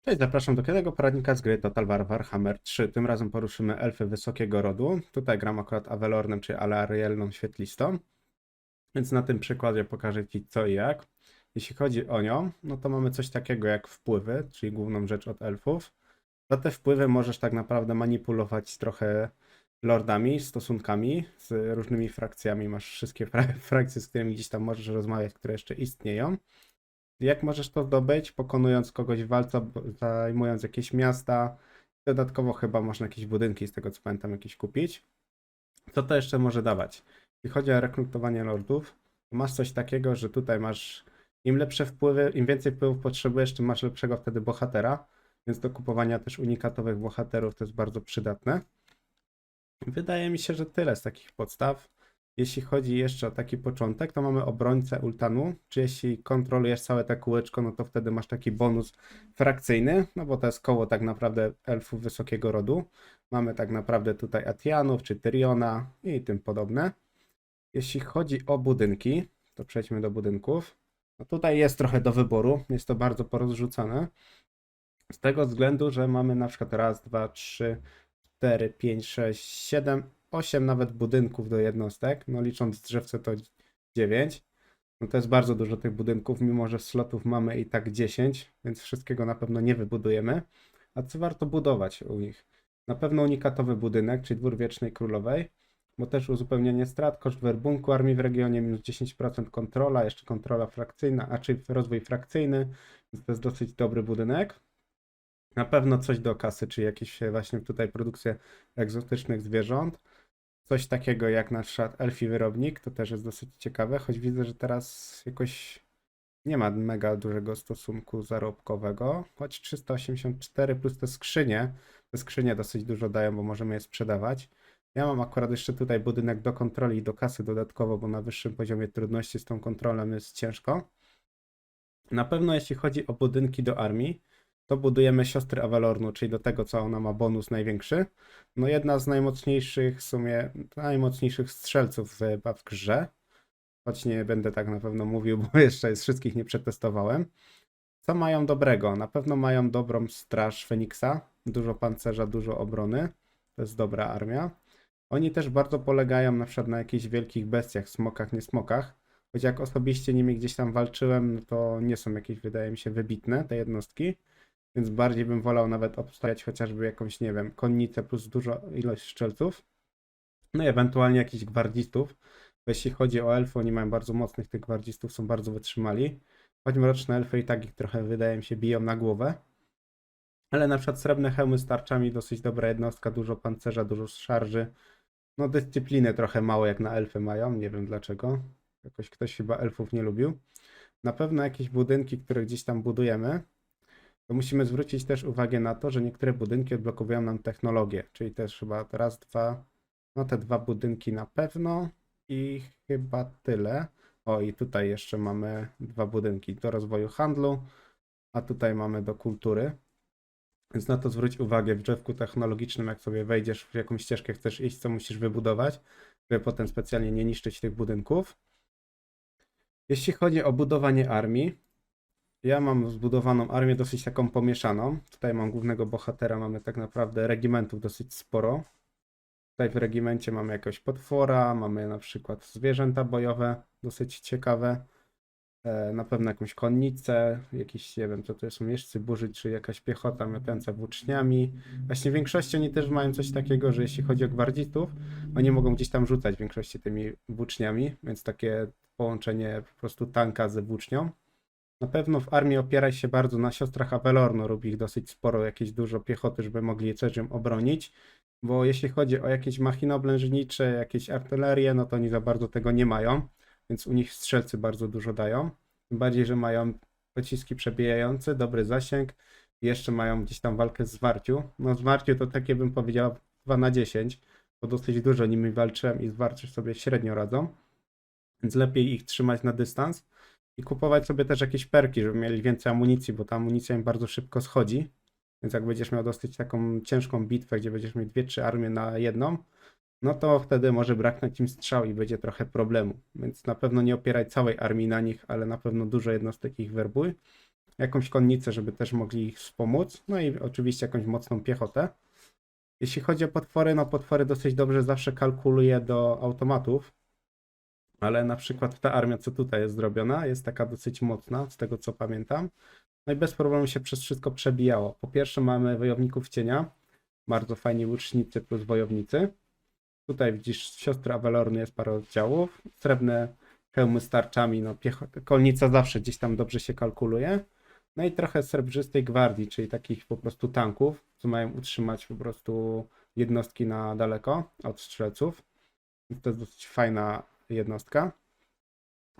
Cześć, zapraszam do kolejnego poradnika z gry Total War Warhammer 3. Tym razem poruszymy elfy wysokiego rodu. Tutaj gram akurat Avelornem, czy Alarielną Świetlistą. Więc na tym przykładzie pokażę Ci co i jak. Jeśli chodzi o nią, no to mamy coś takiego jak wpływy, czyli główną rzecz od elfów. Za te wpływy możesz tak naprawdę manipulować trochę lordami, stosunkami z różnymi frakcjami. Masz wszystkie frakcje, z którymi gdzieś tam możesz rozmawiać, które jeszcze istnieją. Jak możesz to zdobyć? Pokonując kogoś w walce, zajmując jakieś miasta. Dodatkowo chyba można jakieś budynki, z tego co pamiętam, jakieś kupić. Co to jeszcze może dawać? Jeśli chodzi o rekrutowanie lordów, to masz coś takiego, że tutaj masz im lepsze wpływy, im więcej wpływów potrzebujesz, tym masz lepszego wtedy bohatera. Więc do kupowania też unikatowych bohaterów to jest bardzo przydatne. Wydaje mi się, że tyle z takich podstaw. Jeśli chodzi jeszcze o taki początek, to mamy obrońcę Ultanu, czy jeśli kontrolujesz całe te kółeczko, no to wtedy masz taki bonus frakcyjny, no bo to jest koło tak naprawdę elfów wysokiego rodu. Mamy tak naprawdę tutaj Atianów, czy Tyriona i tym podobne. Jeśli chodzi o budynki, to przejdźmy do budynków. No tutaj jest trochę do wyboru, jest to bardzo porozrzucane. Z tego względu, że mamy na przykład raz, dwa, trzy, 4, 5, 6, 7, 8 nawet budynków do jednostek, no licząc drzewce to 9. No to jest bardzo dużo tych budynków, mimo że slotów mamy i tak 10, więc wszystkiego na pewno nie wybudujemy. A co warto budować u nich? Na pewno unikatowy budynek, czyli dwór Wiecznej Królowej, bo też uzupełnienie strat, koszt werbunku armii w regionie minus 10% kontrola, jeszcze kontrola frakcyjna, a czyli rozwój frakcyjny, więc to jest dosyć dobry budynek. Na pewno coś do kasy, czy jakieś właśnie tutaj produkcje egzotycznych zwierząt. Coś takiego jak na przykład elfi wyrobnik, to też jest dosyć ciekawe, choć widzę, że teraz jakoś nie ma mega dużego stosunku zarobkowego, choć 384 plus te skrzynie dosyć dużo dają, bo możemy je sprzedawać. Ja mam akurat jeszcze tutaj budynek do kontroli i do kasy dodatkowo, bo na wyższym poziomie trudności z tą kontrolą jest ciężko. Na pewno jeśli chodzi o budynki do armii, to budujemy siostry Avalornu, czyli do tego, co ona ma bonus największy. No jedna z najmocniejszych, w sumie najmocniejszych strzelców chyba w grze. Choć nie będę tak na pewno mówił, bo jeszcze z wszystkich nie przetestowałem. Co mają dobrego? Na pewno mają dobrą straż Feniksa. Dużo pancerza, dużo obrony. To jest dobra armia. Oni też bardzo polegają na przykład na jakichś wielkich bestiach, smokach, nie smokach. Choć jak osobiście nimi gdzieś tam walczyłem, no to nie są jakieś, wydaje mi się, wybitne te jednostki. Więc bardziej bym wolał nawet obstawiać chociażby jakąś, nie wiem, konnicę plus dużo ilość strzelców. No i ewentualnie jakichś gwardzistów. Bo jeśli chodzi o elfy, oni mają bardzo mocnych tych gwardzistów, są bardzo wytrzymali. Choć mroczne elfy i tak ich trochę, wydaje mi się, biją na głowę. Ale na przykład srebrne hełmy z tarczami, dosyć dobra jednostka, dużo pancerza, dużo szarży. No dyscypliny trochę mało jak na elfy mają, nie wiem dlaczego. Jakoś ktoś chyba elfów nie lubił. Na pewno jakieś budynki, które gdzieś tam budujemy, to musimy zwrócić też uwagę na to, że niektóre budynki odblokowują nam technologię, czyli też chyba raz, dwa, no te dwa budynki na pewno i chyba tyle. O, i tutaj jeszcze mamy dwa budynki do rozwoju handlu, a tutaj mamy do kultury. Więc na to zwróć uwagę w drzewku technologicznym, jak sobie wejdziesz w jakąś ścieżkę, chcesz iść, co musisz wybudować, żeby potem specjalnie nie niszczyć tych budynków. Jeśli chodzi o budowanie armii, ja mam zbudowaną armię dosyć taką pomieszaną. Tutaj mam głównego bohatera, mamy tak naprawdę regimentów dosyć sporo. Tutaj w regimencie mamy jakiegoś potwora, mamy na przykład zwierzęta bojowe, dosyć ciekawe. Na pewno jakąś konnicę, jakiś, nie wiem, co to są jeźdźcy burzy, czy jakaś piechota miotająca włóczniami. Właśnie w większości oni też mają coś takiego, że jeśli chodzi o gwardzistów, oni mogą gdzieś tam rzucać w większości tymi włóczniami, więc takie połączenie po prostu tanka ze włócznią. Na pewno w armii opieraj się bardzo na siostrach Avelornu, robi ich dosyć sporo, jakieś dużo piechoty, żeby mogli coś ją obronić, bo jeśli chodzi o jakieś machiny oblężnicze, jakieś artylerię, no to oni za bardzo tego nie mają, więc u nich strzelcy bardzo dużo dają. Tym bardziej, że mają pociski przebijające, dobry zasięg i jeszcze mają gdzieś tam walkę z zwarciu. No zwarciu to takie bym powiedział 2 na 10, bo dosyć dużo nimi walczyłem i zwarciu sobie średnio radzą, więc lepiej ich trzymać na dystans. I kupować sobie też jakieś perki, żeby mieli więcej amunicji, bo ta amunicja im bardzo szybko schodzi. Więc jak będziesz miał dosyć taką ciężką bitwę, gdzie będziesz mieć 2-3 armie na jedną, no to wtedy może braknąć im strzał i będzie trochę problemu. Więc na pewno nie opieraj całej armii na nich, ale na pewno dużo jednostek ich werbuj. jakąś konnicę, żeby też mogli ich wspomóc, no i oczywiście jakąś mocną piechotę. Jeśli chodzi o potwory, no potwory dosyć dobrze zawsze kalkuluję do automatów, ale na przykład ta armia, co tutaj jest zrobiona, jest taka dosyć mocna, z tego co pamiętam. No i bez problemu się przez wszystko przebijało. Po pierwsze mamy wojowników cienia, bardzo fajni łucznicy plus wojownicy. Tutaj widzisz siostry Awelorny, jest parę oddziałów. Srebrne hełmy z tarczami, no kolnica zawsze gdzieś tam dobrze się kalkuluje. No i trochę srebrzystej gwardii, czyli takich po prostu tanków, co mają utrzymać po prostu jednostki na daleko od strzelców. Więc to jest dosyć fajna jednostka.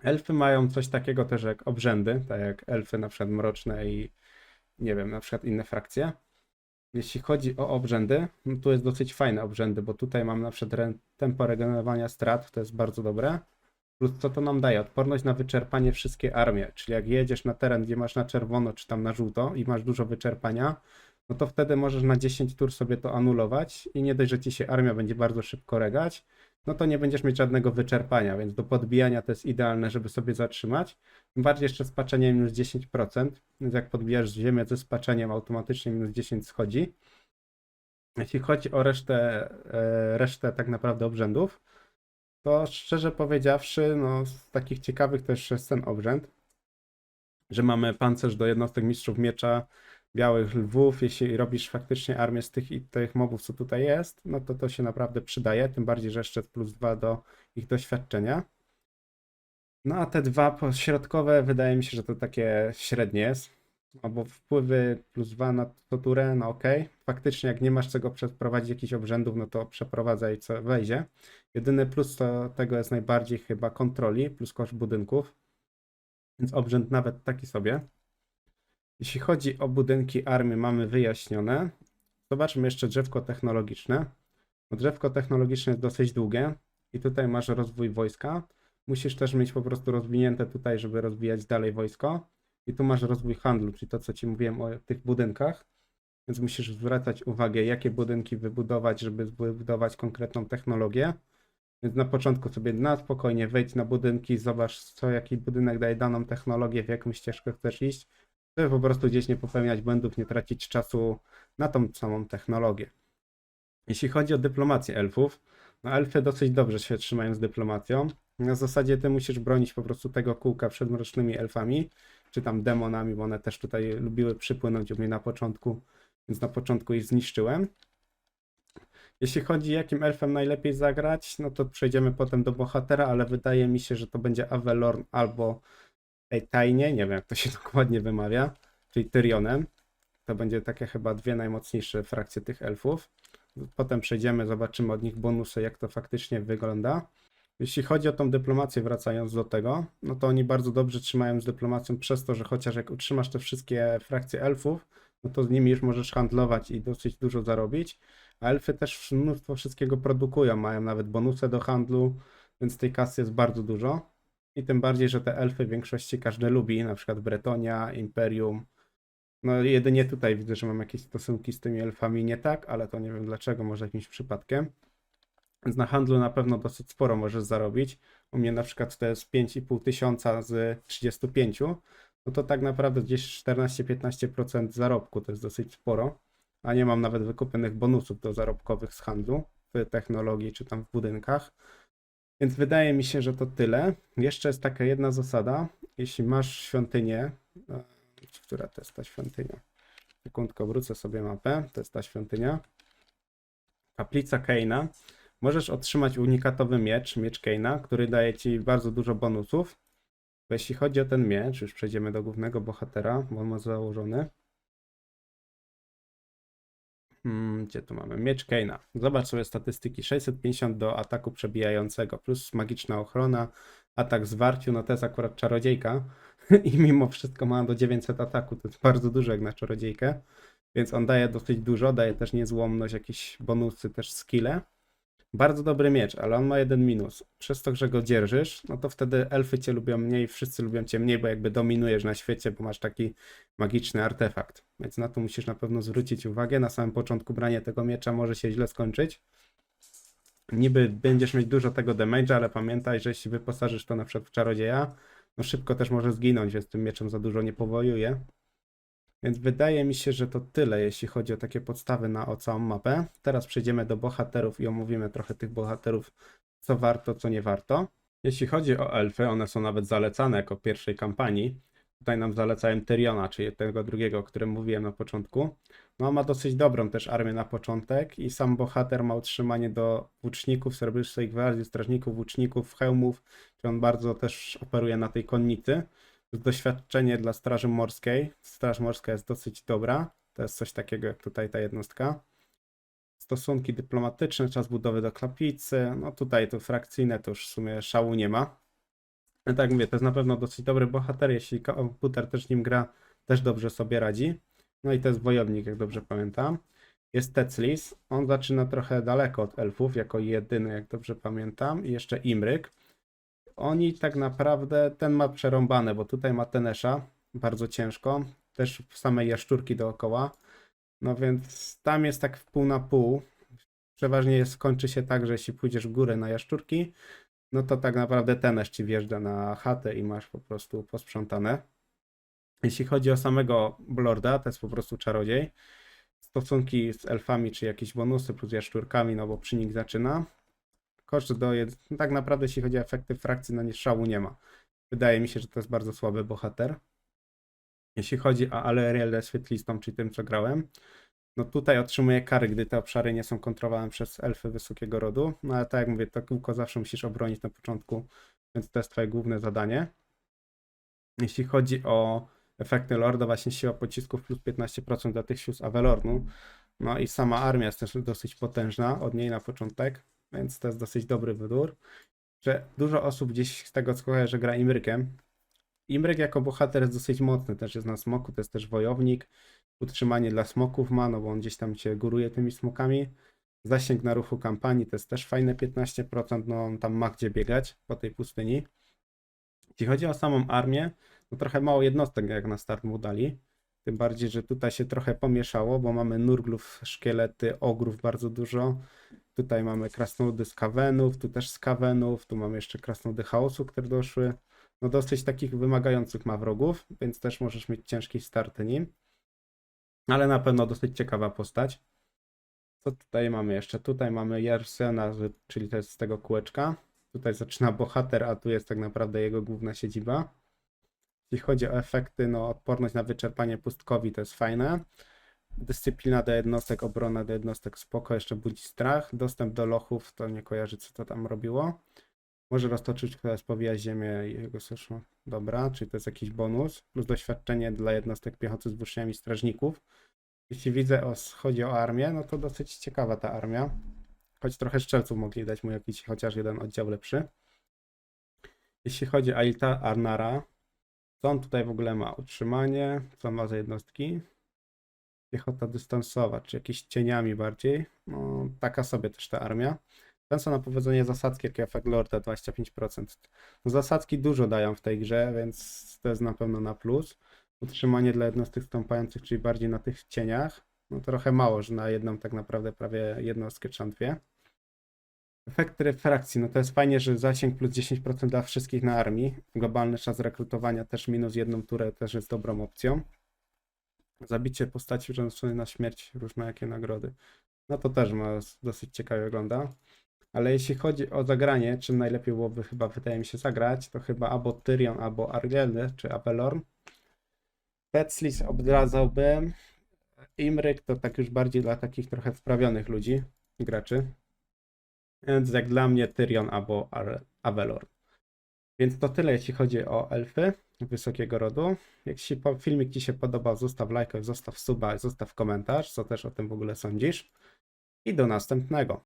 Elfy mają coś takiego też jak obrzędy, tak jak elfy na przykład mroczne i nie wiem, na przykład inne frakcje. Jeśli chodzi o obrzędy, no tu jest dosyć fajne obrzędy, bo tutaj mam na przykład tempo regenerowania strat, to jest bardzo dobre. Plus co to nam daje? Odporność na wyczerpanie wszystkie armie, czyli jak jedziesz na teren, gdzie masz na czerwono czy tam na żółto i masz dużo wyczerpania, no to wtedy możesz na 10 tur sobie to anulować i nie dość, że ci się armia będzie bardzo szybko regać, no to nie będziesz mieć żadnego wyczerpania, więc do podbijania to jest idealne, żeby sobie zatrzymać. Tym bardziej jeszcze spaczenie minus 10%, więc jak podbijasz ziemię ze spaczeniem, automatycznie minus 10 schodzi. Jeśli chodzi o resztę tak naprawdę obrzędów, to szczerze powiedziawszy, no z takich ciekawych też jest ten obrzęd, że mamy pancerz do jednostek mistrzów miecza, białych lwów. Jeśli robisz faktycznie armię z tych mobów, co tutaj jest, no to to się naprawdę przydaje, tym bardziej, że jeszcze plus 2 do ich doświadczenia. No a te dwa środkowe wydaje mi się, że to takie średnie jest. Albo wpływy plus 2 na to turę, no ok. Faktycznie jak nie masz czego przeprowadzić jakichś obrzędów, no to przeprowadzaj co wejdzie. Jedyny plus to tego jest najbardziej chyba kontroli, plus koszt budynków. Więc obrzęd nawet taki sobie. Jeśli chodzi o budynki armii, mamy wyjaśnione. Zobaczmy jeszcze drzewko technologiczne. Bo drzewko technologiczne jest dosyć długie i tutaj masz rozwój wojska. Musisz też mieć po prostu rozwinięte tutaj, żeby rozwijać dalej wojsko. I tu masz rozwój handlu, czyli to, co ci mówiłem o tych budynkach. Więc musisz zwracać uwagę, jakie budynki wybudować, żeby wybudować konkretną technologię. Więc na początku sobie na spokojnie wejdź na budynki, zobacz, jaki budynek daje daną technologię, w jaką ścieżkę chcesz iść, żeby po prostu gdzieś nie popełniać błędów, nie tracić czasu na tą samą technologię. Jeśli chodzi o dyplomację elfów, no elfy dosyć dobrze się trzymają z dyplomacją. Na zasadzie ty musisz bronić po prostu tego kółka przed mrocznymi elfami, czy tam demonami, bo one też tutaj lubiły przypłynąć u mnie na początku, więc na początku ich zniszczyłem. Jeśli chodzi jakim elfem najlepiej zagrać, no to przejdziemy potem do bohatera, ale wydaje mi się, że to będzie Avelorn albo Eitaine, nie wiem jak to się dokładnie wymawia, czyli Tyrionem. To będzie takie chyba dwie najmocniejsze frakcje tych elfów. Potem przejdziemy, zobaczymy od nich bonusy, jak to faktycznie wygląda. Jeśli chodzi o tą dyplomację, wracając do tego, no to oni bardzo dobrze trzymają z dyplomacją przez to, że chociaż jak utrzymasz te wszystkie frakcje elfów, no to z nimi już możesz handlować i dosyć dużo zarobić. A elfy też mnóstwo wszystkiego produkują, mają nawet bonusy do handlu, więc tej kasy jest bardzo dużo. I tym bardziej, że te elfy w większości każdy lubi, na przykład Bretonia, Imperium. No jedynie tutaj widzę, że mam jakieś stosunki z tymi elfami nie tak, ale to nie wiem dlaczego, może jakimś przypadkiem. Więc na handlu na pewno dosyć sporo możesz zarobić. U mnie na przykład to jest 5,5 tysiąca z 35, no to tak naprawdę gdzieś 14-15% zarobku to jest dosyć sporo, a nie mam nawet wykupionych bonusów do zarobkowych z handlu w technologii czy tam w budynkach. Więc wydaje mi się, że to tyle. Jeszcze jest taka jedna zasada. Jeśli masz świątynię, która to jest ta świątynia? Sekundkę, wrócę sobie mapę. To jest ta świątynia. Kaplica Kaina. Możesz otrzymać unikatowy miecz Kaina, który daje ci bardzo dużo bonusów. Bo jeśli chodzi o ten miecz, już przejdziemy do głównego bohatera, bo on ma założony. Gdzie tu mamy? Miecz Kaina. Zobacz sobie statystyki. 650 do ataku przebijającego, plus magiczna ochrona, atak zwarciu, no to jest akurat czarodziejka i mimo wszystko ma do 900 ataku, to jest bardzo dużo jak na czarodziejkę, więc on daje dosyć dużo, daje też niezłomność, jakieś bonusy, też skille. Bardzo dobry miecz, ale on ma jeden minus. Przez to, że go dzierżysz, no to wtedy elfy cię lubią mniej, wszyscy lubią cię mniej, bo jakby dominujesz na świecie, bo masz taki magiczny artefakt. Więc na to musisz na pewno zwrócić uwagę. Na samym początku branie tego miecza może się źle skończyć. Niby będziesz mieć dużo tego damage'a, ale pamiętaj, że jeśli wyposażysz to na przykład w czarodzieja, no szybko też może zginąć, więc tym mieczem za dużo nie powojuje. Więc wydaje mi się, że to tyle, jeśli chodzi o takie podstawy o całą mapę. Teraz przejdziemy do bohaterów i omówimy trochę tych bohaterów, co warto, co nie warto. Jeśli chodzi o elfy, one są nawet zalecane jako pierwszej kampanii. Tutaj nam zalecają Tyriona, czyli tego drugiego, o którym mówiłem na początku. No, ma dosyć dobrą też armię na początek i sam bohater ma utrzymanie do włóczników, srebrystej gwardii, strażników, włóczników, hełmów, czyli on bardzo też operuje na tej konnicy. Doświadczenie dla Straży Morskiej. Straż Morska jest dosyć dobra. To jest coś takiego jak tutaj ta jednostka. Stosunki dyplomatyczne, czas budowy do kaplicy. No tutaj to frakcyjne to już w sumie szału nie ma. Tak jak mówię, to jest na pewno dosyć dobry bohater, jeśli komputer też nim gra, też dobrze sobie radzi. No i to jest wojownik, jak dobrze pamiętam. Jest Teclis, on zaczyna trochę daleko od elfów, jako jedyny, jak dobrze pamiętam. I jeszcze Imryk. Oni tak naprawdę, ten ma przerąbane, bo tutaj ma Tenesza, bardzo ciężko. Też same jaszczurki dookoła. No więc tam jest tak w pół na pół. Przeważnie kończy się tak, że jeśli pójdziesz w górę na jaszczurki, no to tak naprawdę Tenesz ci wjeżdża na chatę i masz po prostu posprzątane. Jeśli chodzi o samego Lorda, to jest po prostu czarodziej. Stosunki z elfami, czy jakieś bonusy plus jaszczurkami, no bo przy nich zaczyna. Koszt tak naprawdę jeśli chodzi o efekty frakcji, no nie szału nie ma. Wydaje mi się, że to jest bardzo słaby bohater. Jeśli chodzi o Alerielę świetlistą, czyli tym, co grałem, no tutaj otrzymuje kary, gdy te obszary nie są kontrolowane przez elfy wysokiego rodu. No ale tak jak mówię, to kółko zawsze musisz obronić na początku, więc to jest twoje główne zadanie. Jeśli chodzi o efekty Lorda, właśnie siła pocisków plus 15% dla tych sił z Avelornu. No i sama armia jest też dosyć potężna od niej na początek, więc to jest dosyć dobry wybór. Że dużo osób gdzieś z tego co kojarzy, że gra Imrykiem. Imryk jako bohater jest dosyć mocny, też jest na smoku, to jest też wojownik. Utrzymanie dla smoków ma, no bo on gdzieś tam się góruje tymi smokami. Zasięg na ruchu kampanii to jest też fajne 15%, no on tam ma gdzie biegać po tej pustyni. Jeśli chodzi o samą armię, no trochę mało jednostek jak na start mu dali. Tym bardziej, że tutaj się trochę pomieszało, bo mamy nurglów, szkielety, ogrów bardzo dużo. Tutaj mamy krasnoludy z kawenów, tu też z kawenów, tu mamy jeszcze krasnoludy chaosu, które doszły. No dosyć takich wymagających ma wrogów, więc też możesz mieć ciężki start nim. Ale na pewno dosyć ciekawa postać. Co tutaj mamy jeszcze? Tutaj mamy Jersena, czyli to jest z tego kółeczka. Tutaj zaczyna bohater, a tu jest tak naprawdę jego główna siedziba. Jeśli chodzi o efekty, no odporność na wyczerpanie pustkowi to jest fajne. Dyscyplina do jednostek, obrona do jednostek spoko, jeszcze budzi strach. Dostęp do lochów, to nie kojarzy co to tam robiło. Może roztoczyć, która spowija ziemię i jego soszło. Dobra, czyli to jest jakiś bonus. Plus doświadczenie dla jednostek piechoty z włóczniami i strażników. Jeśli widzę, chodzi o armię, no to dosyć ciekawa ta armia. Choć trochę szczelców mogli dać mu jakiś chociaż jeden oddział lepszy. Jeśli chodzi o Ailta Arnara, co on tutaj w ogóle ma? Utrzymanie, co ma za jednostki? Piechota dystansowa, czy jakieś cieniami bardziej. No, taka sobie też ta armia. Szansa na powodzenie zasadzki, jak efekt Lorda 25%. No, zasadzki dużo dają w tej grze, więc to jest na pewno na plus. Utrzymanie dla jednostek stąpających, czyli bardziej na tych cieniach. No trochę mało, że na jedną tak naprawdę prawie jednostkę czy dwie. Efekty refrakcji, no to jest fajnie, że zasięg plus 10% dla wszystkich na armii. Globalny czas rekrutowania też minus jedną turę też jest dobrą opcją. Zabicie postaci urządzonej na śmierć, różne jakie nagrody. No to też dosyć ciekawie wygląda. Ale jeśli chodzi o zagranie, czym najlepiej byłoby chyba, wydaje mi się, zagrać, to chyba albo Tyrion, albo Argielny, czy Avelorn. Teclis odradzałbym. Imryk to tak już bardziej dla takich trochę wprawionych ludzi, graczy. Więc jak dla mnie Tyrion albo Avelorn. Więc to tyle, jeśli chodzi o elfy wysokiego rodu. Jeśli filmik Ci się podobał, zostaw lajka, zostaw suba, zostaw komentarz, co też o tym w ogóle sądzisz. I do następnego.